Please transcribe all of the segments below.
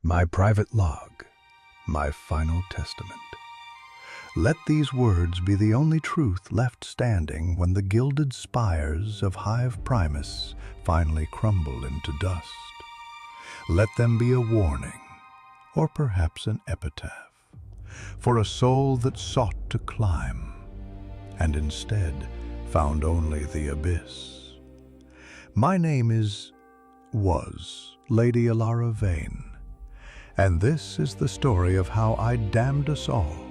My private log, my final testament. Let these words be the only truth left standing when the gilded spires of Hive Primus finally crumble into dust. Let them be a warning, or perhaps an epitaph, for a soul that sought to climb, and instead found only the abyss. My name was Lady Elara Vayne, and this is the story of how I damned us all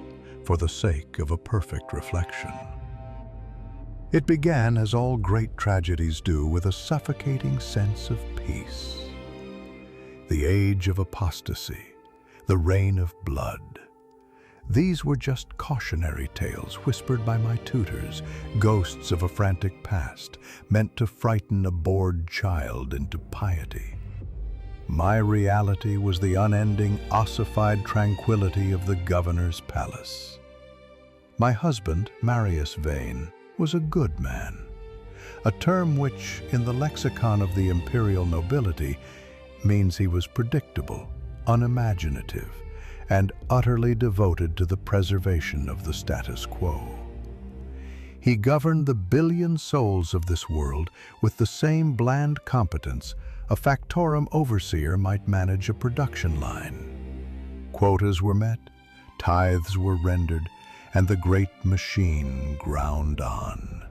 for the sake of a perfect reflection. It began, as all great tragedies do, with a suffocating sense of peace. The age of apostasy, the reign of blood. These were just cautionary tales whispered by my tutors, ghosts of a frantic past, meant to frighten a bored child into piety. My reality was the unending, ossified tranquility of the governor's palace. My husband, Marius Vayne, was a good man, a term which, in the lexicon of the imperial nobility, means he was predictable, unimaginative, and utterly devoted to the preservation of the status quo. He governed the billion souls of this world with the same bland competence a factorum overseer might manage a production line. Quotas were met, tithes were rendered, and the great machine ground on.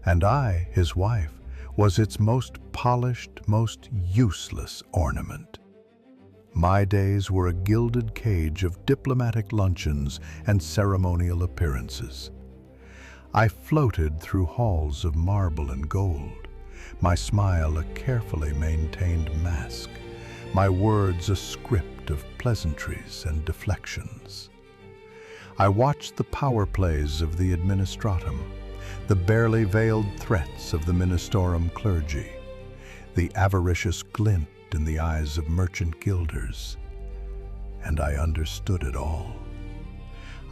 And I, his wife, was its most polished, most useless ornament. My days were a gilded cage of diplomatic luncheons and ceremonial appearances. I floated through halls of marble and gold, my smile a carefully maintained mask, my words a script of pleasantries and deflections. I watched the power plays of the administratum, the barely veiled threats of the ministorum clergy, the avaricious glint in the eyes of merchant gilders, and I understood it all.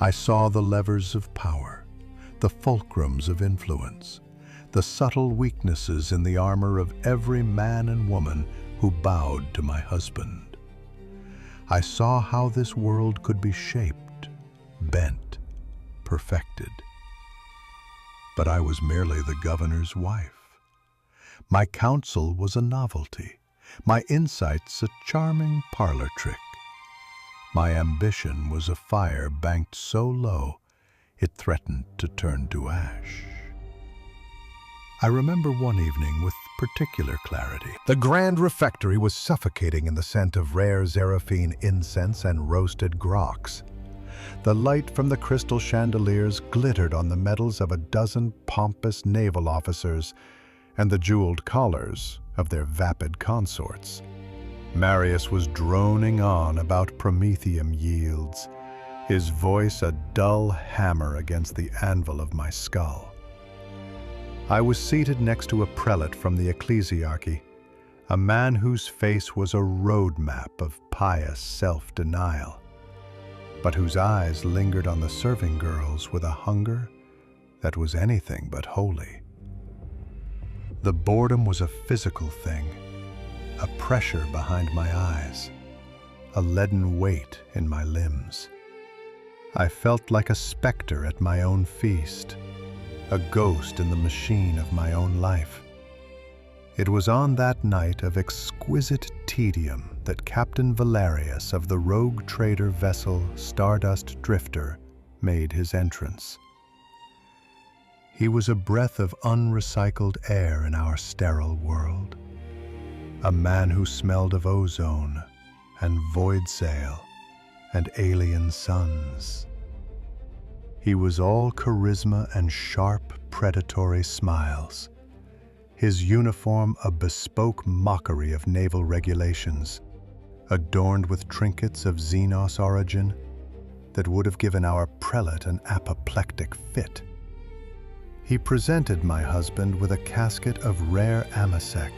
I saw the levers of power, the fulcrums of influence, the subtle weaknesses in the armor of every man and woman who bowed to my husband. I saw how this world could be shaped, bent, perfected. But I was merely the governor's wife. My counsel was a novelty, my insights a charming parlor trick. My ambition was a fire banked so low it threatened to turn to ash. I remember one evening with particular clarity. The grand refectory was suffocating in the scent of rare Zeraphine incense and roasted grocs. The light from the crystal chandeliers glittered on the medals of a dozen pompous naval officers and the jeweled collars of their vapid consorts. Marius was droning on about promethium yields, his voice a dull hammer against the anvil of my skull. I was seated next to a prelate from the ecclesiarchy, a man whose face was a roadmap of pious self-denial, but whose eyes lingered on the serving girls with a hunger that was anything but holy. The boredom was a physical thing, a pressure behind my eyes, a leaden weight in my limbs. I felt like a specter at my own feast, a ghost in the machine of my own life. It was on that night of exquisite tedium that Captain Valerius of the rogue trader vessel Stardust Drifter made his entrance. He was a breath of unrecycled air in our sterile world, a man who smelled of ozone and void sail and alien suns. He was all charisma and sharp, predatory smiles, his uniform a bespoke mockery of naval regulations, adorned with trinkets of Xenos origin that would have given our prelate an apoplectic fit. He presented my husband with a casket of rare amasec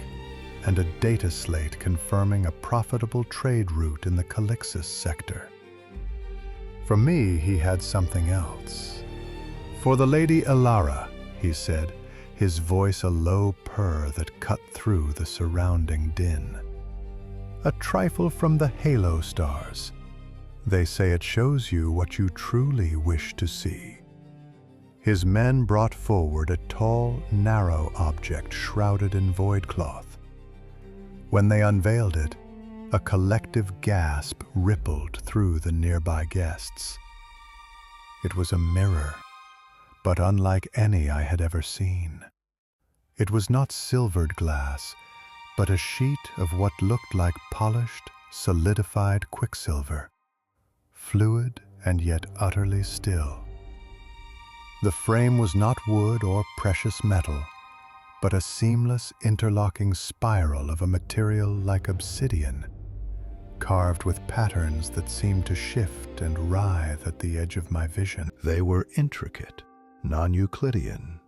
and a data slate confirming a profitable trade route in the Calixis sector. For me, he had something else. For the Lady Elara, he said, his voice a low purr that cut through the surrounding din. a trifle from the halo stars. They say it shows you what you truly wish to see. His men brought forward a tall, narrow object shrouded in void cloth. When they unveiled it, a collective gasp rippled through the nearby guests. It was a mirror, but unlike any I had ever seen. It was not silvered glass, but a sheet of what looked like polished, solidified quicksilver, fluid and yet utterly still. The frame was not wood or precious metal, but a seamless, interlocking spiral of a material like obsidian, carved with patterns that seemed to shift and writhe at the edge of my vision. They were intricate, non-Euclidean,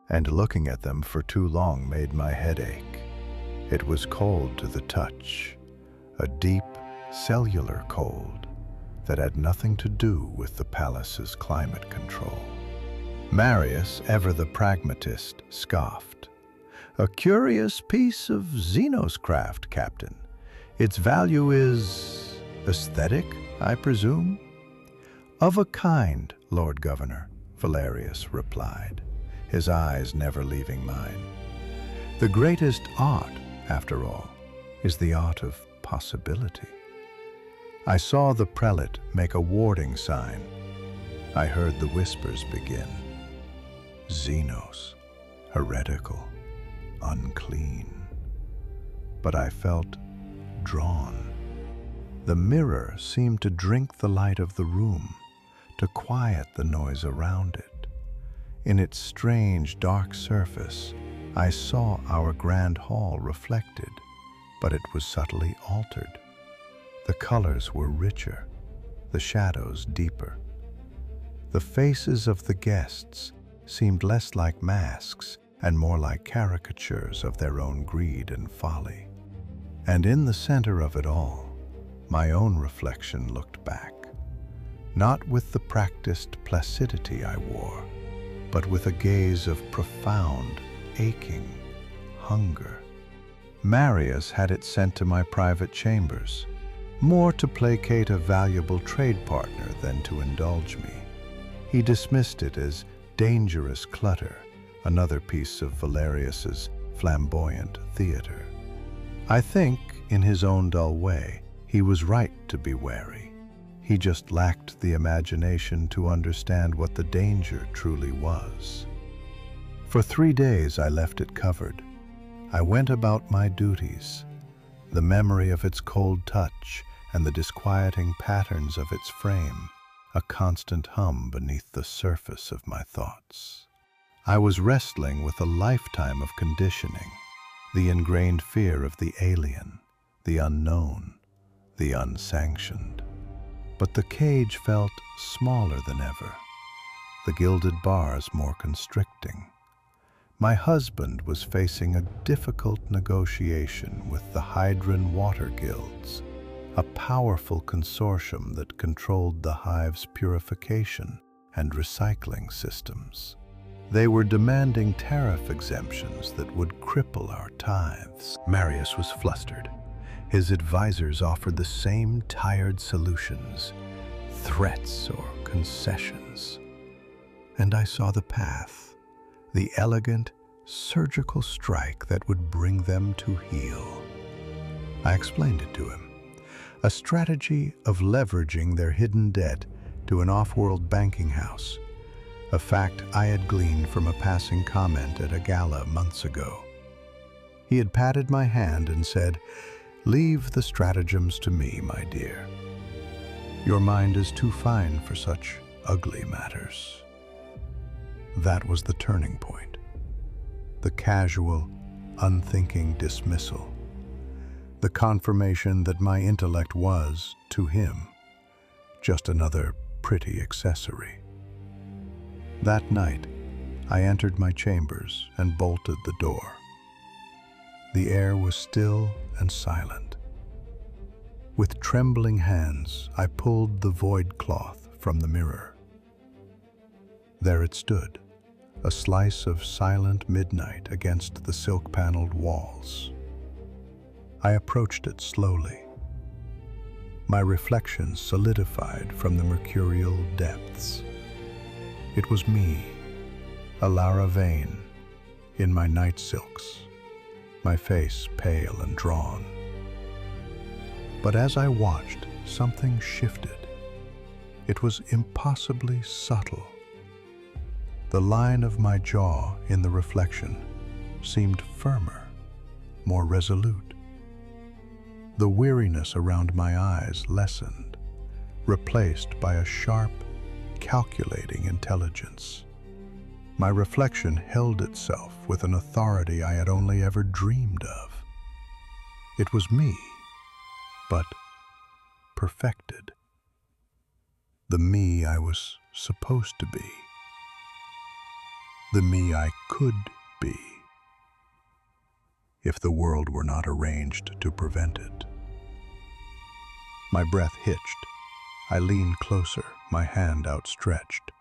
and looking at them for too long made my head ache. It was cold to the touch, a deep, cellular cold that had nothing to do with the palace's climate control. Marius, ever the pragmatist, scoffed. "A curious piece of Xenos craft, Captain. Its value is aesthetic, I presume?" "Of a kind, Lord Governor," Valerius replied, his eyes never leaving mine. "The greatest art, after all, is the art of possibility." I saw the prelate make a warding sign. I heard the whispers begin. Xenos, heretical, unclean. But I felt drawn. The mirror seemed to drink the light of the room, to quiet the noise around it. In its strange, dark surface, I saw our grand hall reflected, but it was subtly altered. The colors were richer, the shadows deeper. The faces of the guests seemed less like masks and more like caricatures of their own greed and folly. And in the center of it all, my own reflection looked back, not with the practiced placidity I wore, but with a gaze of profound, aching hunger. Marius had it sent to my private chambers, more to placate a valuable trade partner than to indulge me. He dismissed it as dangerous clutter, another piece of Valerius's flamboyant theater. I think, in his own dull way, he was right to be wary. He just lacked the imagination to understand what the danger truly was. For 3 days I left it covered. I went about my duties. The memory of its cold touch and the disquieting patterns of its frame, a constant hum beneath the surface of my thoughts. I was wrestling with a lifetime of conditioning, the ingrained fear of the alien, the unknown, the unsanctioned. But the cage felt smaller than ever, the gilded bars more constricting. My husband was facing a difficult negotiation with the Hydran water guilds, a powerful consortium that controlled the Hives' purification and recycling systems. They were demanding tariff exemptions that would cripple our tithes. Marius was flustered. His advisors offered the same tired solutions, threats or concessions. And I saw the path, the elegant, surgical strike that would bring them to heel. I explained it to him. A strategy of leveraging their hidden debt to an off-world banking house, a fact I had gleaned from a passing comment at a gala months ago. He had patted my hand and said, "Leave the stratagems to me, my dear. Your mind is too fine for such ugly matters." That was the turning point. The casual, unthinking dismissal. The confirmation that my intellect was, to him, just another pretty accessory. That night, I entered my chambers and bolted the door. The air was still and silent. With trembling hands, I pulled the void cloth from the mirror. There it stood, a slice of silent midnight against the silk-paneled walls. I approached it slowly, my reflection solidified from the mercurial depths. It was me, Elara Vayne, in my night silks, my face pale and drawn. But as I watched, something shifted. It was impossibly subtle. The line of my jaw in the reflection seemed firmer, more resolute. The weariness around my eyes lessened, replaced by a sharp, calculating intelligence. My reflection held itself with an authority I had only ever dreamed of. It was me, but perfected. The me I was supposed to be. The me I could be, if the world were not arranged to prevent it. My breath hitched. I leaned closer, my hand outstretched.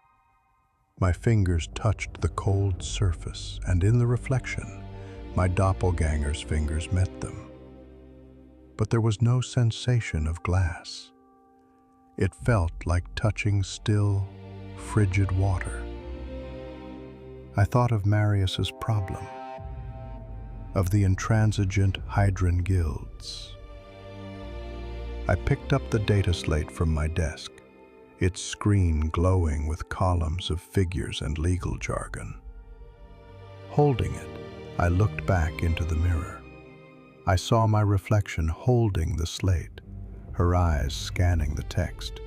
My fingers touched the cold surface, and in the reflection, my doppelganger's fingers met them. But there was no sensation of glass. It felt like touching still, frigid water. I thought of Marius's problem, of the intransigent Hydran guilds. I picked up the data slate from my desk, its screen glowing with columns of figures and legal jargon. Holding it, I looked back into the mirror. I saw my reflection holding the slate, her eyes scanning the text.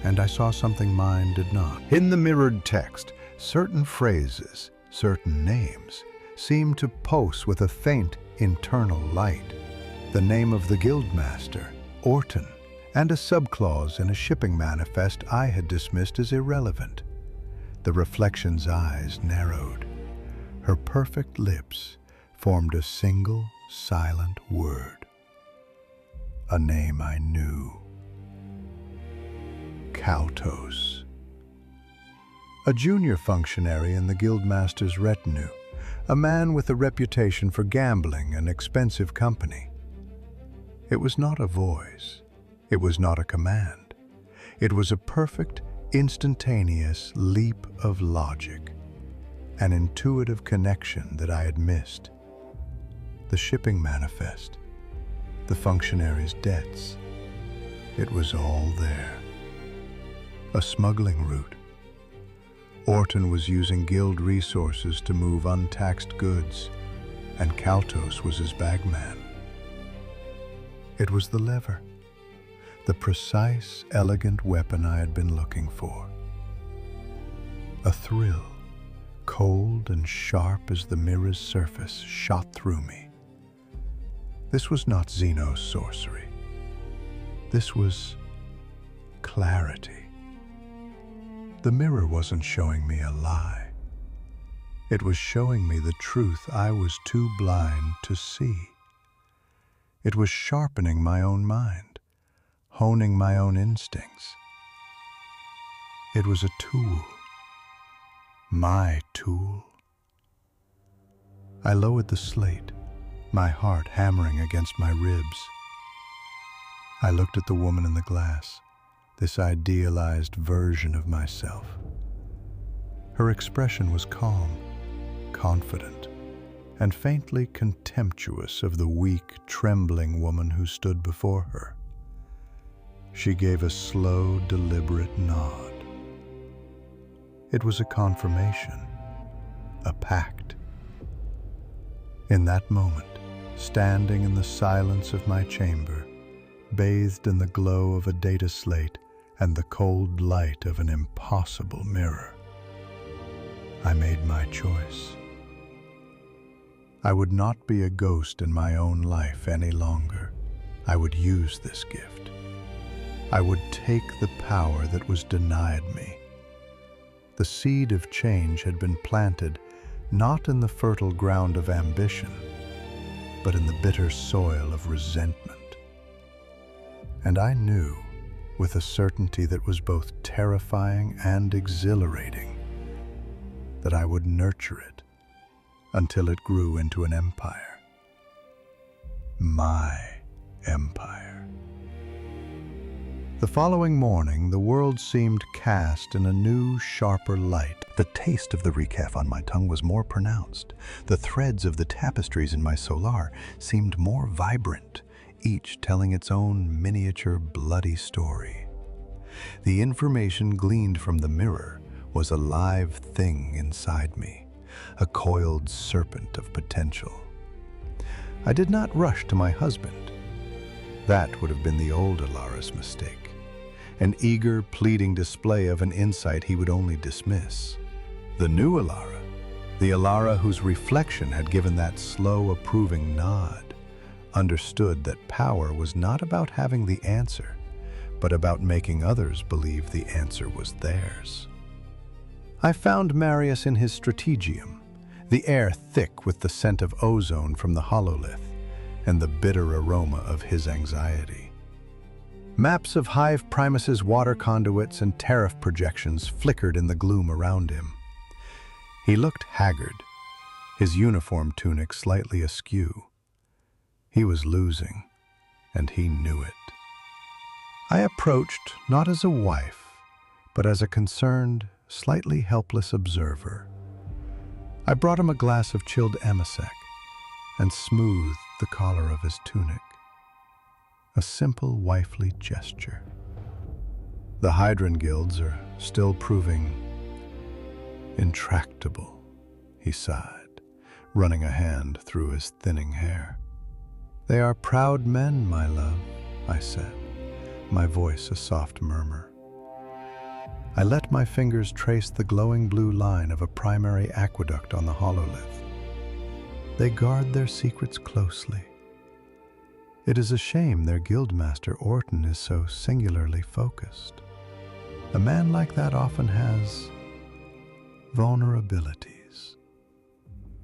And I saw something mine did not. In the mirrored text, certain phrases, certain names, seemed to pulse with a faint internal light. The name of the guildmaster, Orton, and a subclause in a shipping manifest I had dismissed as irrelevant. The reflection's eyes narrowed. Her perfect lips formed a single, silent word. A name I knew. Kaltos. A junior functionary in the guildmaster's retinue, a man with a reputation for gambling and expensive company. It was not a voice. It was not a command. It was a perfect, instantaneous leap of logic, an intuitive connection that I had missed. The shipping manifest, the functionary's debts, it was all there. A smuggling route. Orton was using guild resources to move untaxed goods, and Kaltos was his bagman. It was the lever. The precise, elegant weapon I had been looking for. A thrill, cold and sharp as the mirror's surface, shot through me. This was not Xenos sorcery. This was clarity. The mirror wasn't showing me a lie. It was showing me the truth I was too blind to see. It was sharpening my own mind, honing my own instincts. It was a tool. My tool. I lowered the slate, my heart hammering against my ribs. I looked at the woman in the glass, this idealized version of myself. Her expression was calm, confident, and faintly contemptuous of the weak, trembling woman who stood before her. She gave a slow, deliberate nod. It was a confirmation, a pact. In that moment, standing in the silence of my chamber, bathed in the glow of a data slate and the cold light of an impossible mirror, I made my choice. I would not be a ghost in my own life any longer. I would use this gift. I would take the power that was denied me. The seed of change had been planted not in the fertile ground of ambition, but in the bitter soil of resentment. And I knew, with a certainty that was both terrifying and exhilarating, that I would nurture it until it grew into an empire. My empire. The following morning, the world seemed cast in a new, sharper light. The taste of the recaf on my tongue was more pronounced. The threads of the tapestries in my solar seemed more vibrant, each telling its own miniature bloody story. The information gleaned from the mirror was a live thing inside me, a coiled serpent of potential. I did not rush to my husband. That would have been the old Elara's mistake, an eager, pleading display of an insight he would only dismiss. The new Elara, the Elara whose reflection had given that slow, approving nod, understood that power was not about having the answer, but about making others believe the answer was theirs. I found Marius in his strategium, the air thick with the scent of ozone from the hololith and the bitter aroma of his anxiety. Maps of Hive Primus's water conduits and tariff projections flickered in the gloom around him. He looked haggard, his uniform tunic slightly askew. He was losing, and he knew it. I approached not as a wife, but as a concerned, slightly helpless observer. I brought him a glass of chilled amasec and smoothed the collar of his tunic. A simple wifely gesture. The Hydran guilds are still proving intractable, he sighed, running a hand through his thinning hair. They are proud men, my love, I said, my voice a soft murmur. I let my fingers trace the glowing blue line of a primary aqueduct on the hololith. They guard their secrets closely. It is a shame their guildmaster Orton is so singularly focused. A man like that often has vulnerabilities,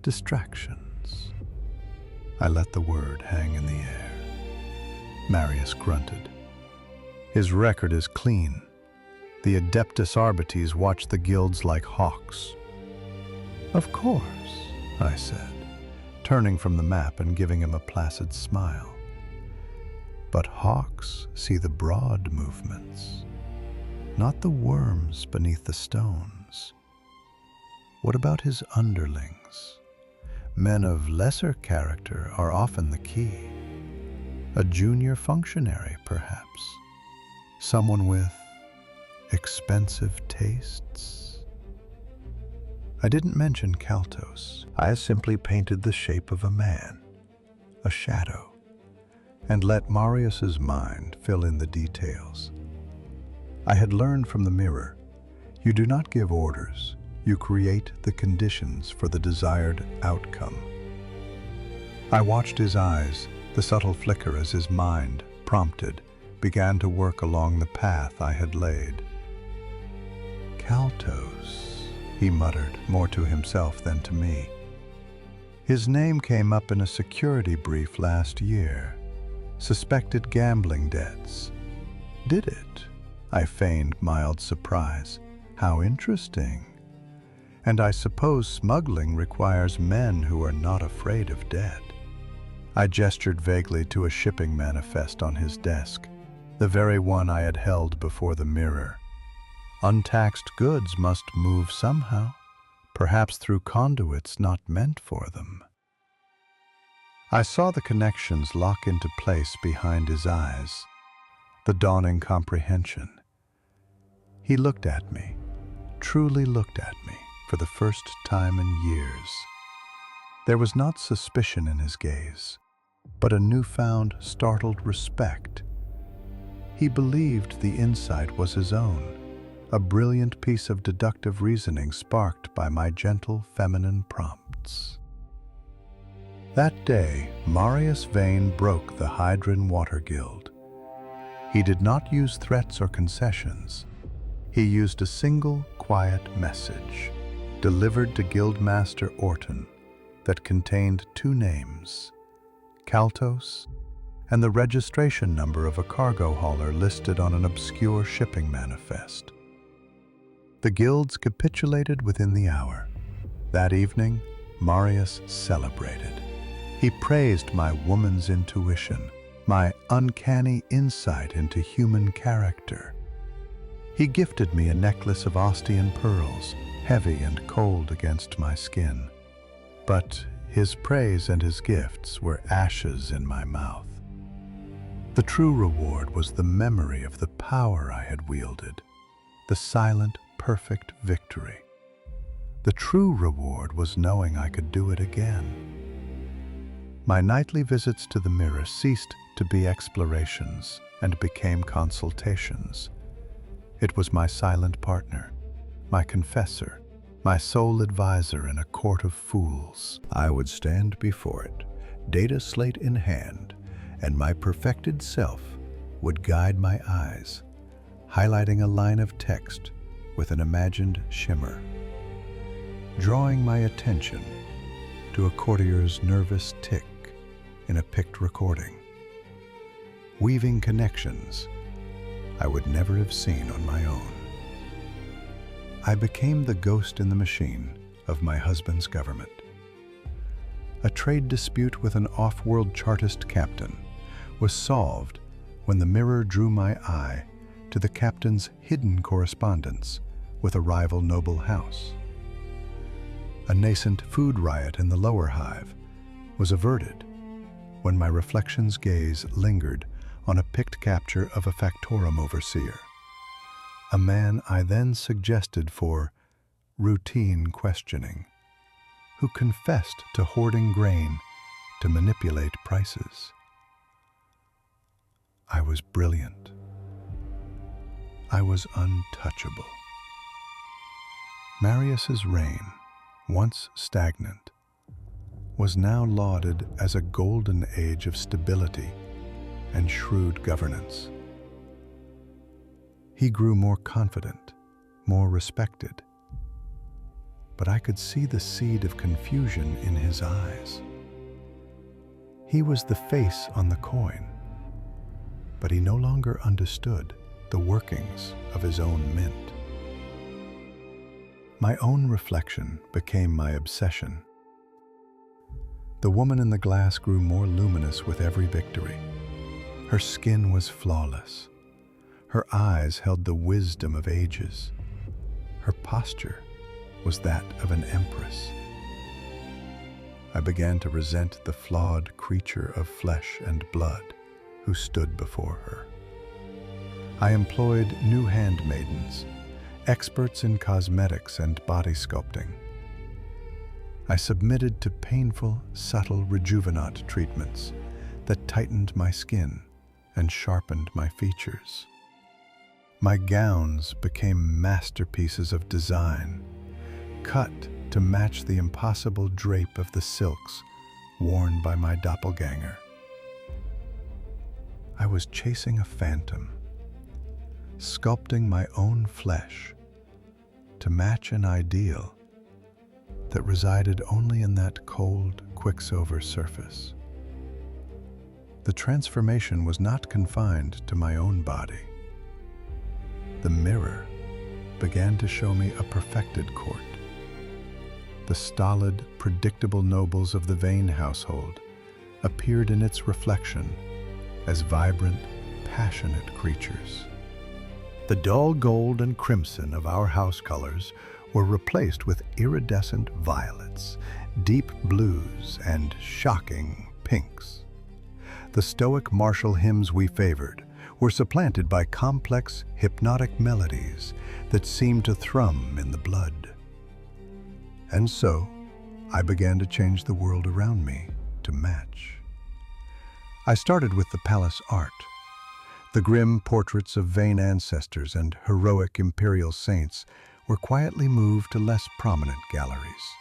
distractions. I let the word hang in the air. Marius grunted. His record is clean. The Adeptus Arbites watch the guilds like hawks. Of course, I said, turning from the map and giving him a placid smile. But hawks see the broad movements, not the worms beneath the stones. What about his underlings? Men of lesser character are often the key. A junior functionary, perhaps. Someone with expensive tastes. I didn't mention Kaltos. I simply painted the shape of a man, a shadow, and let Marius's mind fill in the details. I had learned from the mirror, you do not give orders, you create the conditions for the desired outcome. I watched his eyes, the subtle flicker as his mind, prompted, began to work along the path I had laid. Kaltos, he muttered, more to himself than to me. His name came up in a security brief last year. Suspected gambling debts. Did it? I feigned mild surprise. How interesting. And I suppose smuggling requires men who are not afraid of debt. I gestured vaguely to a shipping manifest on his desk, the very one I had held before the mirror. Untaxed goods must move somehow, perhaps through conduits not meant for them. I saw the connections lock into place behind his eyes, the dawning comprehension. He looked at me, truly looked at me, for the first time in years. There was not suspicion in his gaze, but a newfound, startled respect. He believed the insight was his own, a brilliant piece of deductive reasoning sparked by my gentle, feminine prompts. That day, Marius Vayne broke the Hydran Water Guild. He did not use threats or concessions. He used a single, quiet message, delivered to Guildmaster Orton, that contained two names, Kaltos and the registration number of a cargo hauler listed on an obscure shipping manifest. The guilds capitulated within the hour. That evening, Marius celebrated. He praised my woman's intuition, my uncanny insight into human character. He gifted me a necklace of Ostian pearls, heavy and cold against my skin. But his praise and his gifts were ashes in my mouth. The true reward was the memory of the power I had wielded, the silent, perfect victory. The true reward was knowing I could do it again. My nightly visits to the mirror ceased to be explorations and became consultations. It was my silent partner, my confessor, my sole advisor in a court of fools. I would stand before it, data slate in hand, and my perfected self would guide my eyes, highlighting a line of text with an imagined shimmer, drawing my attention to a courtier's nervous tick in a picked recording, weaving connections I would never have seen on my own. I became the ghost in the machine of my husband's government. A trade dispute with an off-world Chartist captain was solved when the mirror drew my eye to the captain's hidden correspondence with a rival noble house. A nascent food riot in the lower hive was averted when my reflection's gaze lingered on a picked capture of a factorum overseer, a man I then suggested for routine questioning, who confessed to hoarding grain to manipulate prices. I was brilliant. I was untouchable. Marius's reign, once stagnant, was now lauded as a golden age of stability and shrewd governance. He grew more confident, more respected, but I could see the seed of confusion in his eyes. He was the face on the coin, but he no longer understood the workings of his own mint. My own reflection became my obsession. The woman in the glass grew more luminous with every victory. Her skin was flawless. Her eyes held the wisdom of ages. Her posture was that of an empress. I began to resent the flawed creature of flesh and blood who stood before her. I employed new handmaidens, experts in cosmetics and body sculpting. I submitted to painful, subtle rejuvenat treatments that tightened my skin and sharpened my features. My gowns became masterpieces of design, cut to match the impossible drape of the silks worn by my doppelganger. I was chasing a phantom, sculpting my own flesh to match an ideal that resided only in that cold, quicksilver surface. The transformation was not confined to my own body. The mirror began to show me a perfected court. The stolid, predictable nobles of the Vayne household appeared in its reflection as vibrant, passionate creatures. The dull gold and crimson of our house colors were replaced with iridescent violets, deep blues, and shocking pinks. The stoic martial hymns we favored were supplanted by complex, hypnotic melodies that seemed to thrum in the blood. And so, I began to change the world around me to match. I started with the palace art. The grim portraits of Vayne ancestors and heroic imperial saints were quietly moved to less prominent galleries.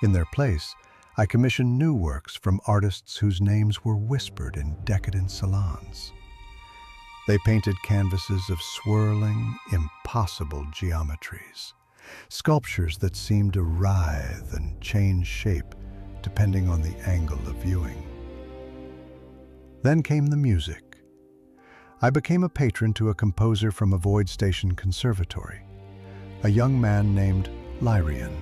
In their place, I commissioned new works from artists whose names were whispered in decadent salons. They painted canvases of swirling, impossible geometries, sculptures that seemed to writhe and change shape depending on the angle of viewing. Then came the music. I became a patron to a composer from a Void Station conservatory, a young man named Lyrian,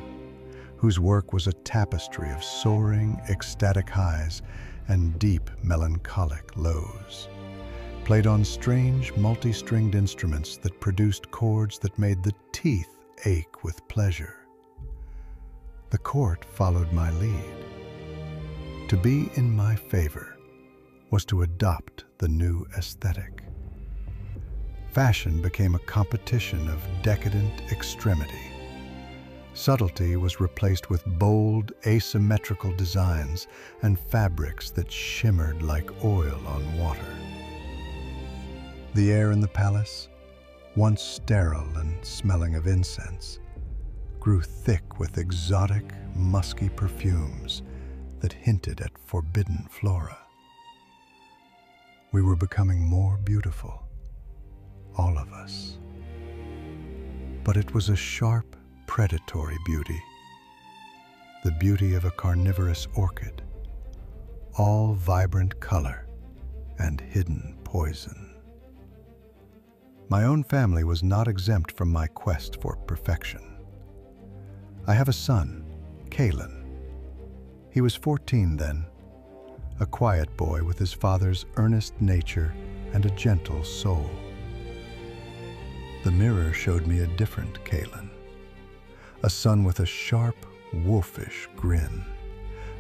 whose work was a tapestry of soaring, ecstatic highs and deep melancholic lows, played on strange multi-stringed instruments that produced chords that made the teeth ache with pleasure. The court followed my lead. To be in my favor was to adopt the new aesthetic. Fashion became a competition of decadent extremity. Subtlety was replaced with bold, asymmetrical designs and fabrics that shimmered like oil on water. The air in the palace, once sterile and smelling of incense, grew thick with exotic, musky perfumes that hinted at forbidden flora. We were becoming more beautiful, all of us. But it was a sharp, predatory beauty, the beauty of a carnivorous orchid, all vibrant color and hidden poison. My own family was not exempt from my quest for perfection. I have a son, Kalen. He was 14 then, a quiet boy with his father's earnest nature and a gentle soul. The mirror showed me a different Kalen, a son with a sharp, wolfish grin,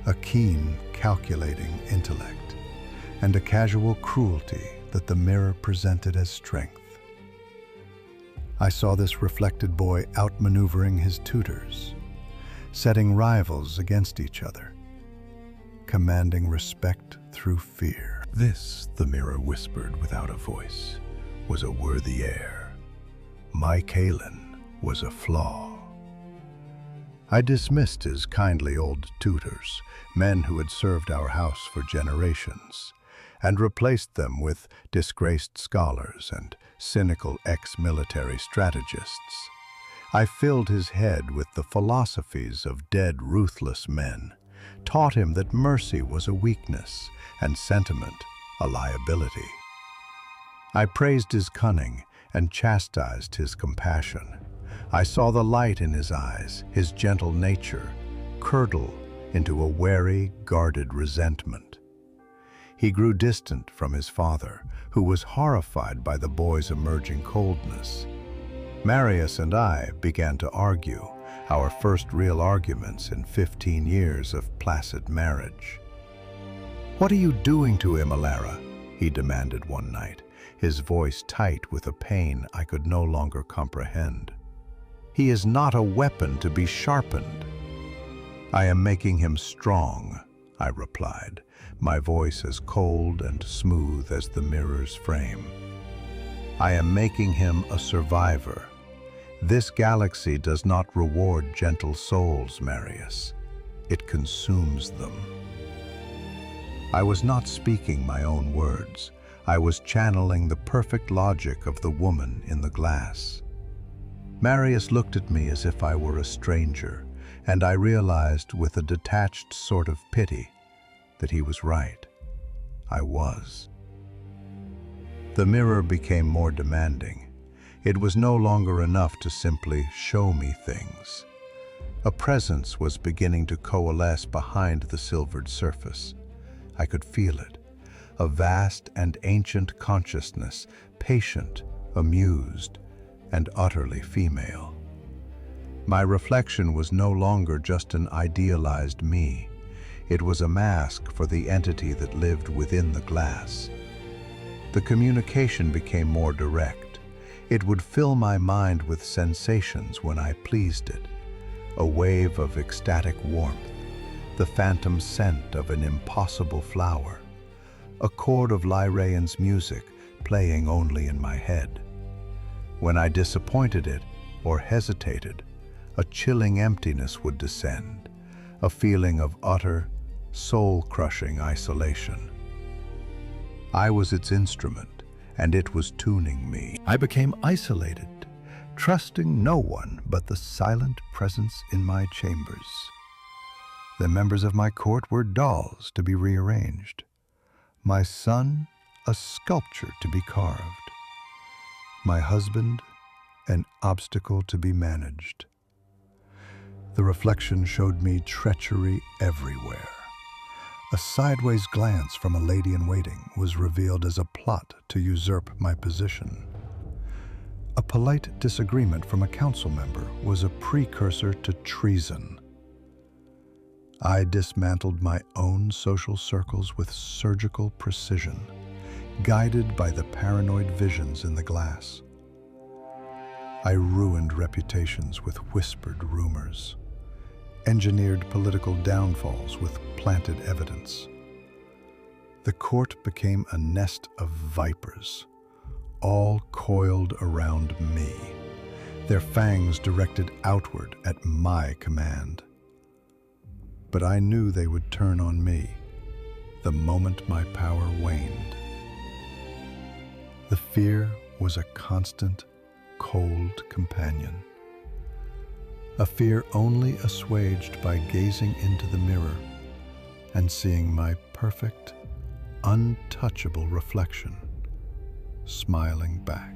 a keen, calculating intellect, and a casual cruelty that the mirror presented as strength. I saw this reflected boy outmaneuvering his tutors, setting rivals against each other, commanding respect through fear. This, the mirror whispered without a voice, was a worthy heir. My Kalen was a flaw. I dismissed his kindly old tutors, men who had served our house for generations, and replaced them with disgraced scholars and cynical ex-military strategists. I filled his head with the philosophies of dead, ruthless men, taught him that mercy was a weakness and sentiment a liability. I praised his cunning and chastised his compassion. I saw the light in his eyes, his gentle nature, curdle into a wary, guarded resentment. He grew distant from his father, who was horrified by the boy's emerging coldness. Marius and I began to argue, our first real arguments in 15 years of placid marriage. "What are you doing to him, Elara?" he demanded one night, his voice tight with a pain I could no longer comprehend. "He is not a weapon to be sharpened." "I am making him strong," I replied, my voice as cold and smooth as the mirror's frame. "I am making him a survivor. This galaxy does not reward gentle souls, Marius. It consumes them." I was not speaking my own words. I was channeling the perfect logic of the woman in the glass. Marius looked at me as if I were a stranger, and I realized with a detached sort of pity that he was right. I was. The mirror became more demanding. It was no longer enough to simply show me things. A presence was beginning to coalesce behind the silvered surface. I could feel it, a vast and ancient consciousness, patient, amused, and utterly female. My reflection was no longer just an idealized me. It was a mask for the entity that lived within the glass. The communication became more direct. It would fill my mind with sensations when I pleased it, a wave of ecstatic warmth, the phantom scent of an impossible flower, a chord of Lyraean's music playing only in my head. When I disappointed it or hesitated, a chilling emptiness would descend, a feeling of utter, soul-crushing isolation. I was its instrument, and it was tuning me. I became isolated, trusting no one but the silent presence in my chambers. The members of my court were dolls to be rearranged. My son, a sculpture to be carved. My husband, an obstacle to be managed. The reflection showed me treachery everywhere. A sideways glance from a lady-in-waiting was revealed as a plot to usurp my position. A polite disagreement from a council member was a precursor to treason. I dismantled my own social circles with surgical precision, guided by the paranoid visions in the glass. I ruined reputations with whispered rumors, engineered political downfalls with planted evidence. The court became a nest of vipers, all coiled around me, their fangs directed outward at my command. But I knew they would turn on me the moment my power waned. The fear was a constant, cold companion. A fear only assuaged by gazing into the mirror and seeing my perfect, untouchable reflection smiling back.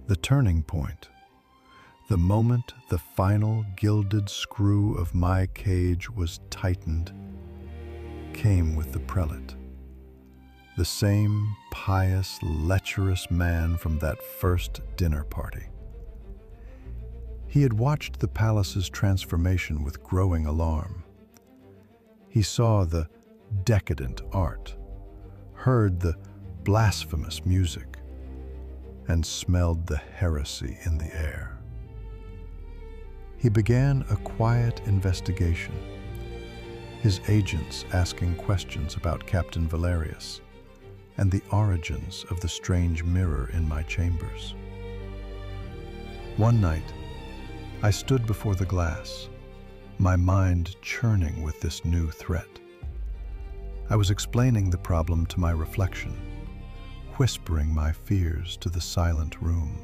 The turning point, the moment the final gilded screw of my cage was tightened, came with the prelate, the same pious, lecherous man from that first dinner party. He had watched the palace's transformation with growing alarm. He saw the decadent art, heard the blasphemous music, and smelled the heresy in the air. He began a quiet investigation, his agents asking questions about Captain Valerius and the origins of the strange mirror in my chambers. One night, I stood before the glass, my mind churning with this new threat. I was explaining the problem to my reflection, whispering my fears to the silent room.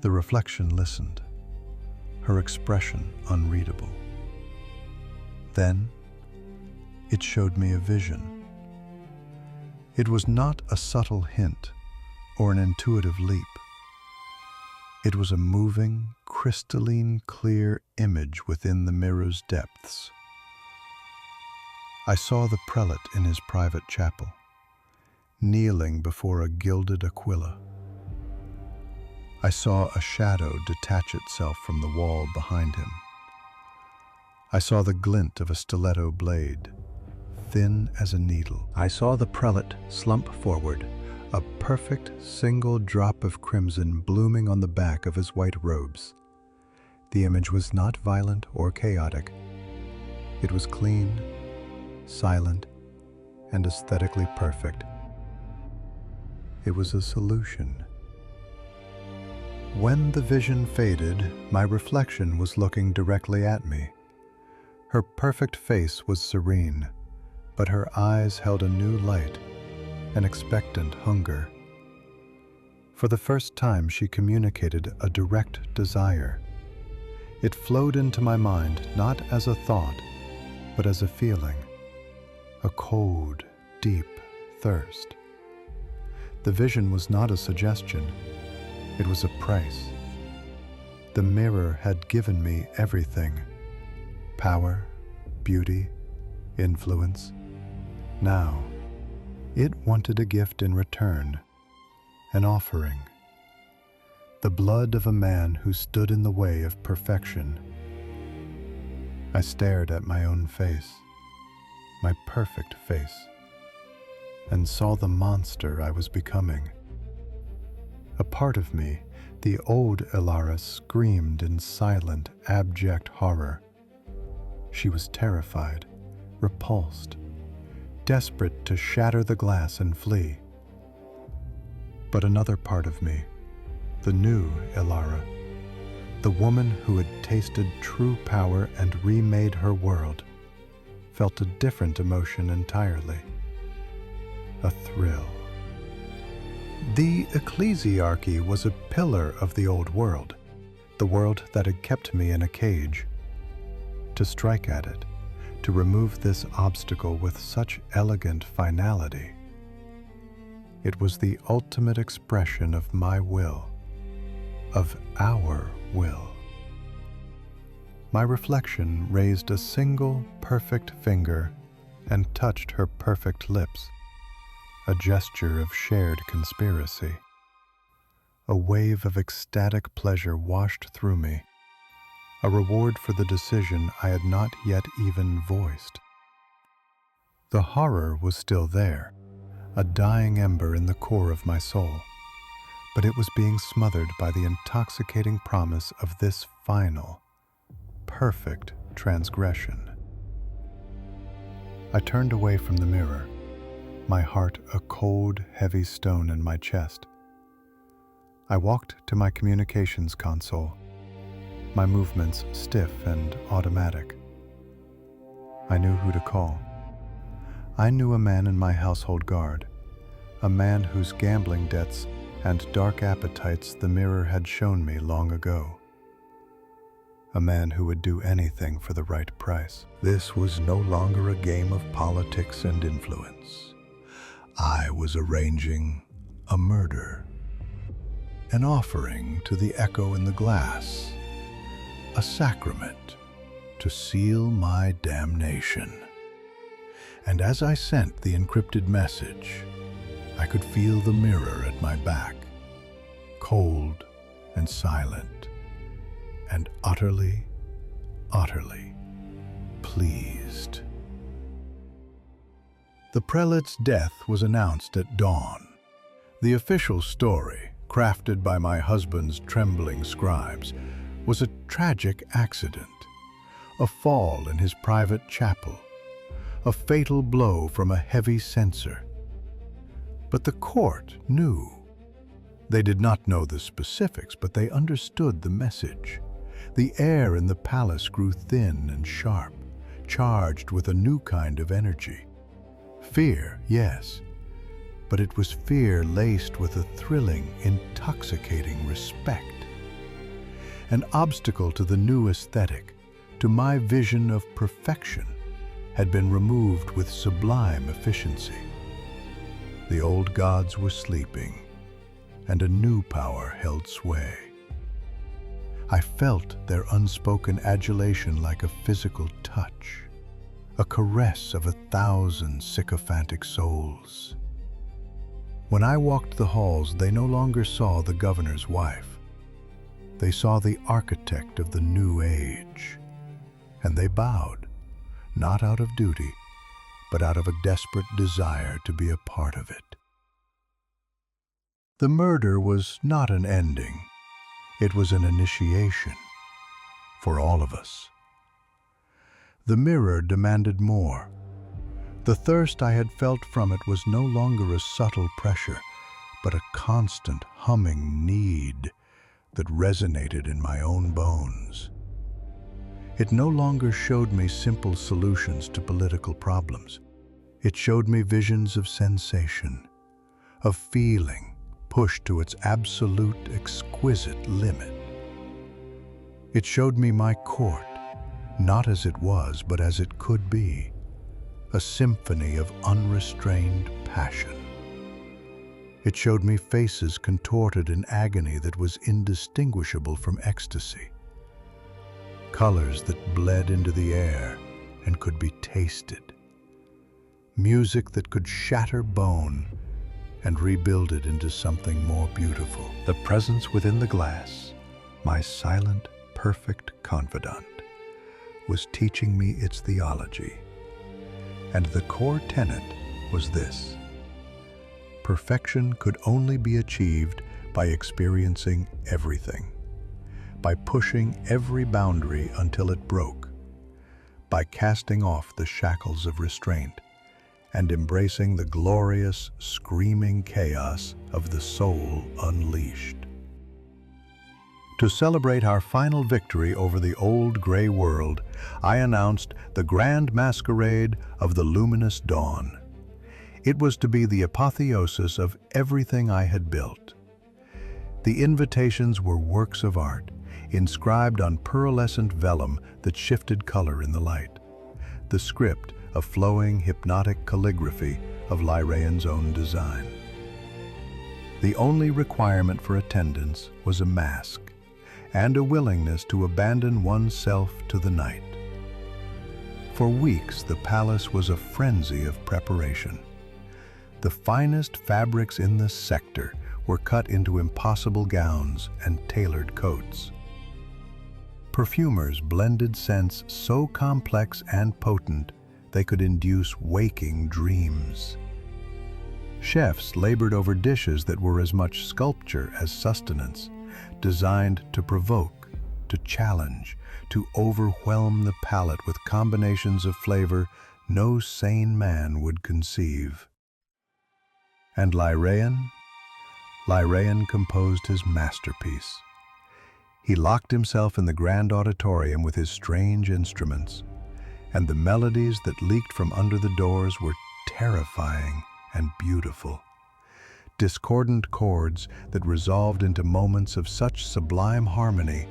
The reflection listened, her expression unreadable. Then, it showed me a vision. It was not a subtle hint or an intuitive leap. It was a moving, crystalline clear image within the mirror's depths. I saw the prelate in his private chapel, kneeling before a gilded aquila. I saw a shadow detach itself from the wall behind him. I saw the glint of a stiletto blade, thin as a needle. I saw the prelate slump forward, a perfect single drop of crimson blooming on the back of his white robes. The image was not violent or chaotic. It was clean, silent, and aesthetically perfect. It was a solution. When the vision faded, my reflection was looking directly at me. Her perfect face was serene, but her eyes held a new light, an expectant hunger. For the first time, she communicated a direct desire. It flowed into my mind not as a thought, but as a feeling, a cold, deep thirst. The vision was not a suggestion, it was a price. The mirror had given me everything: power, beauty, influence. Now, it wanted a gift in return, an offering. The blood of a man who stood in the way of perfection. I stared at my own face, my perfect face, and saw the monster I was becoming. A part of me, the old Elara, screamed in silent, abject horror. She was terrified, repulsed, desperate to shatter the glass and flee. But another part of me, the new Elara, the woman who had tasted true power and remade her world, felt a different emotion entirely. A thrill. The ecclesiarchy was a pillar of the old world, the world that had kept me in a cage. To strike at it, to remove this obstacle with such elegant finality, it was the ultimate expression of my will, of our will. My reflection raised a single perfect finger and touched her perfect lips, a gesture of shared conspiracy. A wave of ecstatic pleasure washed through me, a reward for the decision I had not yet even voiced. The horror was still there, a dying ember in the core of my soul, but it was being smothered by the intoxicating promise of this final, perfect transgression. I turned away from the mirror, my heart a cold, heavy stone in my chest. I walked to my communications console, my movements stiff and automatic. I knew who to call. I knew a man in my household guard, a man whose gambling debts and dark appetites the mirror had shown me long ago. A man who would do anything for the right price. This was no longer a game of politics and influence. I was arranging a murder, an offering to the echo in the glass, a sacrament to seal my damnation. And as I sent the encrypted message, I could feel the mirror at my back, cold and silent, and utterly, utterly pleased. The prelate's death was announced at dawn. The official story, crafted by my husband's trembling scribes, was a tragic accident, a fall in his private chapel, a fatal blow from a heavy censer. But the court knew. They did not know the specifics, but they understood the message. The air in the palace grew thin and sharp, charged with a new kind of energy. Fear, yes, but it was fear laced with a thrilling, intoxicating respect. An obstacle to the new aesthetic, to my vision of perfection, had been removed with sublime efficiency. The old gods were sleeping, and a new power held sway. I felt their unspoken adulation like a physical touch, a caress of 1,000 sycophantic souls. When I walked the halls, they no longer saw the governor's wife. They saw the architect of the new age, and they bowed, not out of duty, but out of a desperate desire to be a part of it. The murder was not an ending. It was an initiation for all of us. The mirror demanded more. The thirst I had felt from it was no longer a subtle pressure, but a constant humming need that resonated in my own bones. It no longer showed me simple solutions to political problems. It showed me visions of sensation, of feeling pushed to its absolute, exquisite limit. It showed me my court, not as it was, but as it could be, a symphony of unrestrained passion. It showed me faces contorted in agony that was indistinguishable from ecstasy, colors that bled into the air and could be tasted, music that could shatter bone and rebuild it into something more beautiful. The presence within the glass, my silent, perfect confidant, was teaching me its theology. And the core tenet was this: perfection could only be achieved by experiencing everything, by pushing every boundary until it broke, by casting off the shackles of restraint, and embracing the glorious, screaming chaos of the soul unleashed. To celebrate our final victory over the old gray world, I announced the grand masquerade of the luminous dawn. It was to be the apotheosis of everything I had built. The invitations were works of art, inscribed on pearlescent vellum that shifted color in the light. The script, a flowing, hypnotic calligraphy of Lyraean's own design. The only requirement for attendance was a mask, and a willingness to abandon oneself to the night. For weeks, the palace was a frenzy of preparation. The finest fabrics in the sector were cut into impossible gowns and tailored coats. Perfumers blended scents so complex and potent they could induce waking dreams. Chefs labored over dishes that were as much sculpture as sustenance, designed to provoke, to challenge, to overwhelm the palate with combinations of flavor no sane man would conceive. And Lyraean composed his masterpiece. He locked himself in the grand auditorium with his strange instruments, and the melodies that leaked from under the doors were terrifying and beautiful. Discordant chords that resolved into moments of such sublime harmony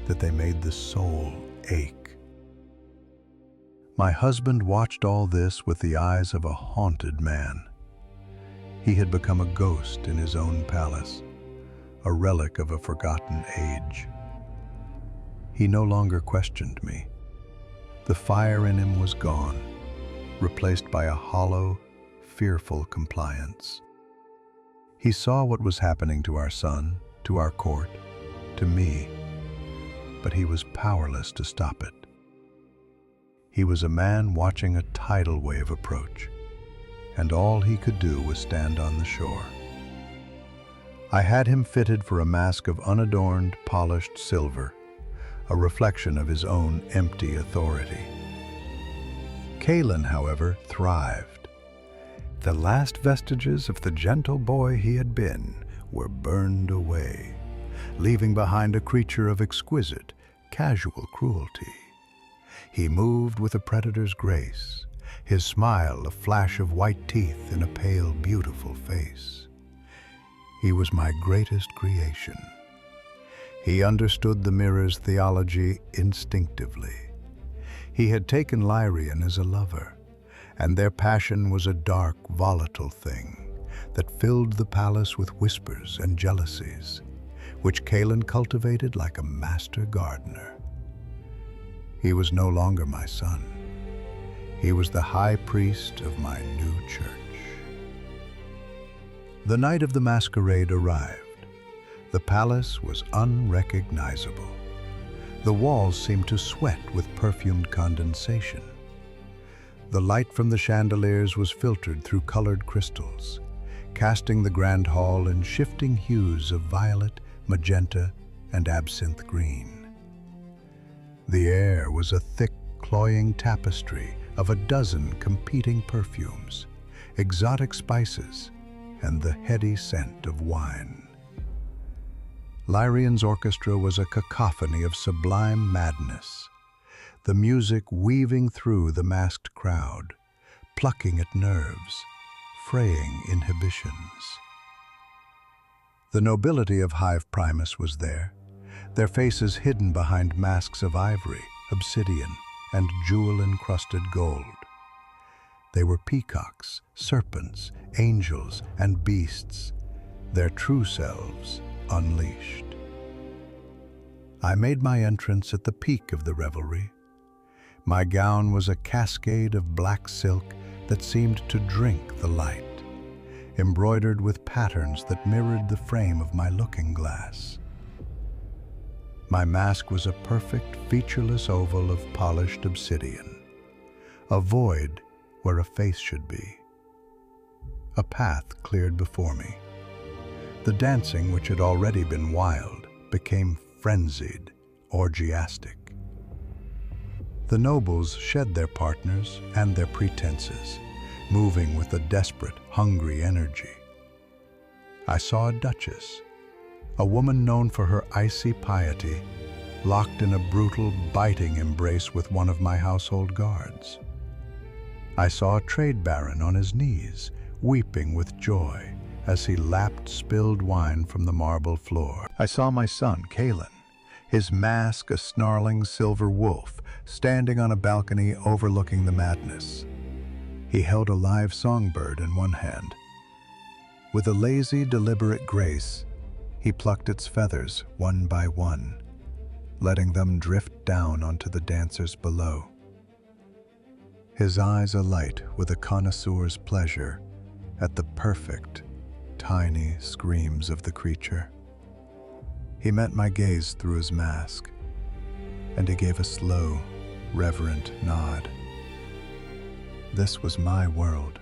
that they made the soul ache. My husband watched all this with the eyes of a haunted man. He had become a ghost in his own palace, a relic of a forgotten age. He no longer questioned me. The fire in him was gone, replaced by a hollow, fearful compliance. He saw what was happening to our son, to our court, to me, but he was powerless to stop it. He was a man watching a tidal wave approach, and all he could do was stand on the shore. I had him fitted for a mask of unadorned, polished silver, a reflection of his own empty authority. Kaelin, however, thrived. The last vestiges of the gentle boy he had been were burned away, leaving behind a creature of exquisite, casual cruelty. He moved with a predator's grace, his smile a flash of white teeth in a pale, beautiful face. He was my greatest creation. He understood the mirror's theology instinctively. He had taken Lyrian as a lover, and their passion was a dark, volatile thing that filled the palace with whispers and jealousies, which Kaelin cultivated like a master gardener. He was no longer my son. He was the high priest of my new church. The night of the masquerade arrived. The palace was unrecognizable. The walls seemed to sweat with perfumed condensation. The light from the chandeliers was filtered through colored crystals, casting the grand hall in shifting hues of violet, magenta, and absinthe green. The air was a thick, cloying tapestry of a dozen competing perfumes, exotic spices, and the heady scent of wine. Lyrian's orchestra was a cacophony of sublime madness, the music weaving through the masked crowd, plucking at nerves, fraying inhibitions. The nobility of Hive Primus was there, their faces hidden behind masks of ivory, obsidian, and jewel-encrusted gold. They were peacocks, serpents, angels, and beasts, their true selves unleashed. I made my entrance at the peak of the revelry. My gown was a cascade of black silk that seemed to drink the light, embroidered with patterns that mirrored the frame of my looking glass. My mask was a perfect, featureless oval of polished obsidian, a void where a face should be. A path cleared before me. The dancing, which had already been wild, became frenzied, orgiastic. The nobles shed their partners and their pretenses, moving with a desperate, hungry energy. I saw a duchess, a woman known for her icy piety, locked in a brutal, biting embrace with one of my household guards. I saw a trade baron on his knees, weeping with joy as he lapped spilled wine from the marble floor. I saw my son, Kaelin, his mask a snarling silver wolf, standing on a balcony overlooking the madness. He held a live songbird in one hand. With a lazy, deliberate grace, he plucked its feathers one by one, letting them drift down onto the dancers below. His eyes alight with a connoisseur's pleasure at the perfect, tiny screams of the creature. He met my gaze through his mask, and he gave a slow, reverent nod. This was my world.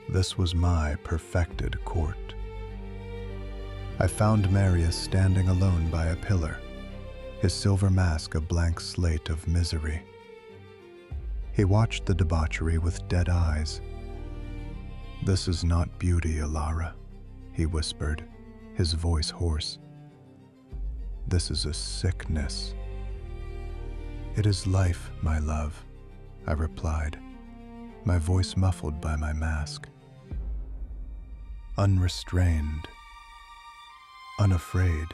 This was my perfected court. I found Marius standing alone by a pillar, his silver mask a blank slate of misery. He watched the debauchery with dead eyes. "This is not beauty, Elara," he whispered, his voice hoarse. "This is a sickness." "It is life, my love," I replied, my voice muffled by my mask. Unrestrained, unafraid.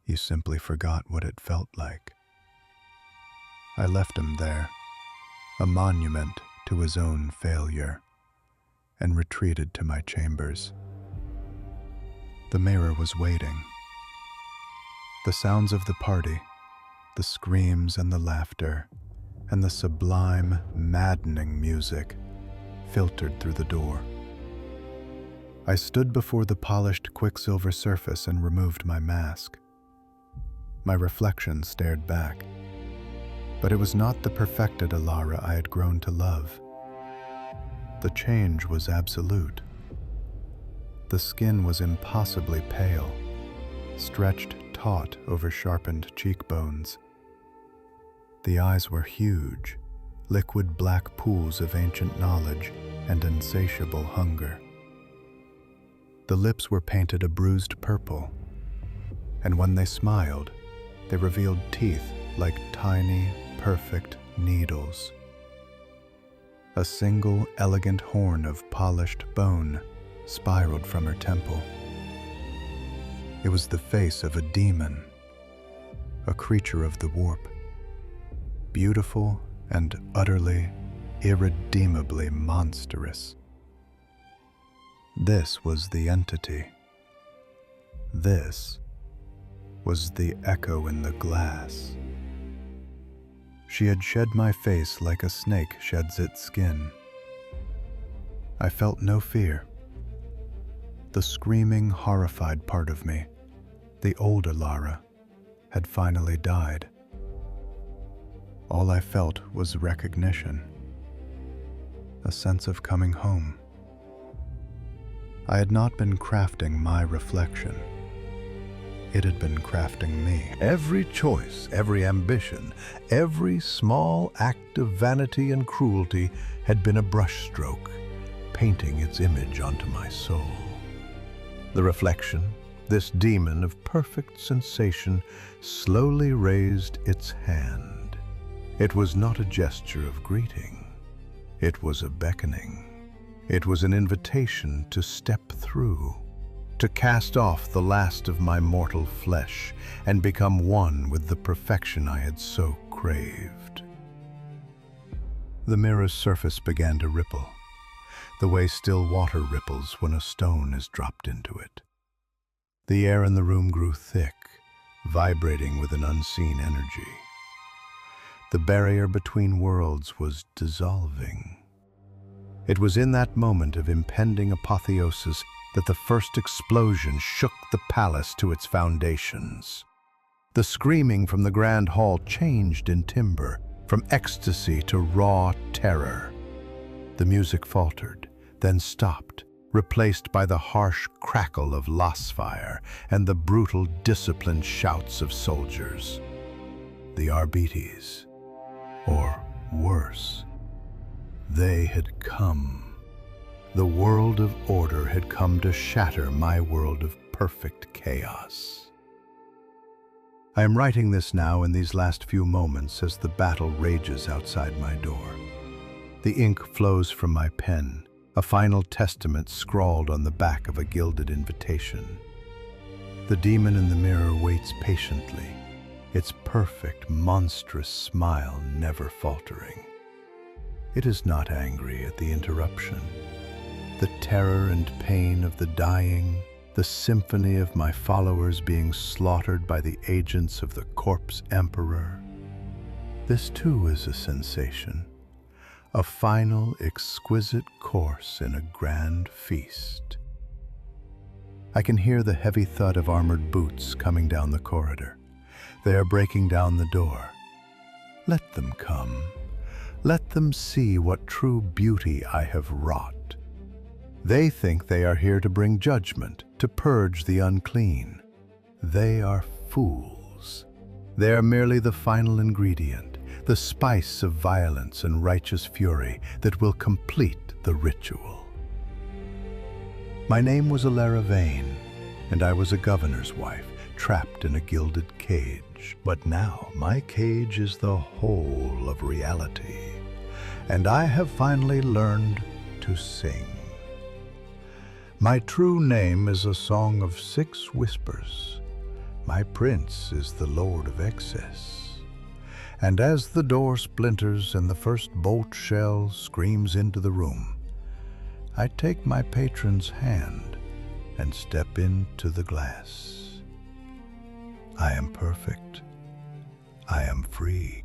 You simply forgot what it felt like. I left him there, a monument to his own failure, and retreated to my chambers. The mirror was waiting. The sounds of the party, the screams and the laughter, and the sublime, maddening music filtered through the door. I stood before the polished quicksilver surface and removed my mask. My reflection stared back, but it was not the perfected Elara I had grown to love. The change was absolute. The skin was impossibly pale, stretched taut over sharpened cheekbones. The eyes were huge, liquid black pools of ancient knowledge and insatiable hunger. The lips were painted a bruised purple, and when they smiled, they revealed teeth like tiny, perfect needles. A single elegant horn of polished bone spiraled from her temple. It was the face of a demon, a creature of the warp, beautiful and utterly, irredeemably monstrous. This was the entity. This was the echo in the glass. She had shed my face like a snake sheds its skin. I felt no fear. The screaming, horrified part of me, the old Elara, had finally died. All I felt was recognition, a sense of coming home. I had not been crafting my reflection. It had been crafting me. Every choice, every ambition, every small act of vanity and cruelty had been a brushstroke, painting its image onto my soul. The reflection, this demon of perfect sensation, slowly raised its hand. It was not a gesture of greeting. It was a beckoning. It was an invitation to step through, to cast off the last of my mortal flesh and become one with the perfection I had so craved. The mirror's surface began to ripple, the way still water ripples when a stone is dropped into it. The air in the room grew thick, vibrating with an unseen energy. The barrier between worlds was dissolving. It was in that moment of impending apotheosis that the first explosion shook the palace to its foundations. The screaming from the grand hall changed in timbre, from ecstasy to raw terror. The music faltered, then stopped, replaced by the harsh crackle of loss-fire and the brutal, disciplined shouts of soldiers. The Arbites, or worse, they had come. The world of order had come to shatter my world of perfect chaos. I am writing this now in these last few moments as the battle rages outside my door. The ink flows from my pen, a final testament scrawled on the back of a gilded invitation. The demon in the mirror waits patiently, its perfect, monstrous smile never faltering. It is not angry at the interruption. The terror and pain of the dying the symphony of my followers being slaughtered by the agents of the corpse emperor. This too is a sensation, a final exquisite course in a grand feast. I can hear the heavy thud of armored boots coming down the corridor. They are breaking down the door. Let them come. Let them see what true beauty I have wrought. They think they are here to bring judgment, to purge the unclean. They are fools. They are merely the final ingredient, the spice of violence and righteous fury that will complete the ritual. My name was Elara Vayne, and I was a governor's wife, trapped in a gilded cage. But now my cage is the whole of reality, and I have finally learned to sing. My true name is a song of 6 whispers. My prince is the Lord of Excess. And as the door splinters and the first bolt shell screams into the room, I take my patron's hand and step into the glass. I am perfect. I am free.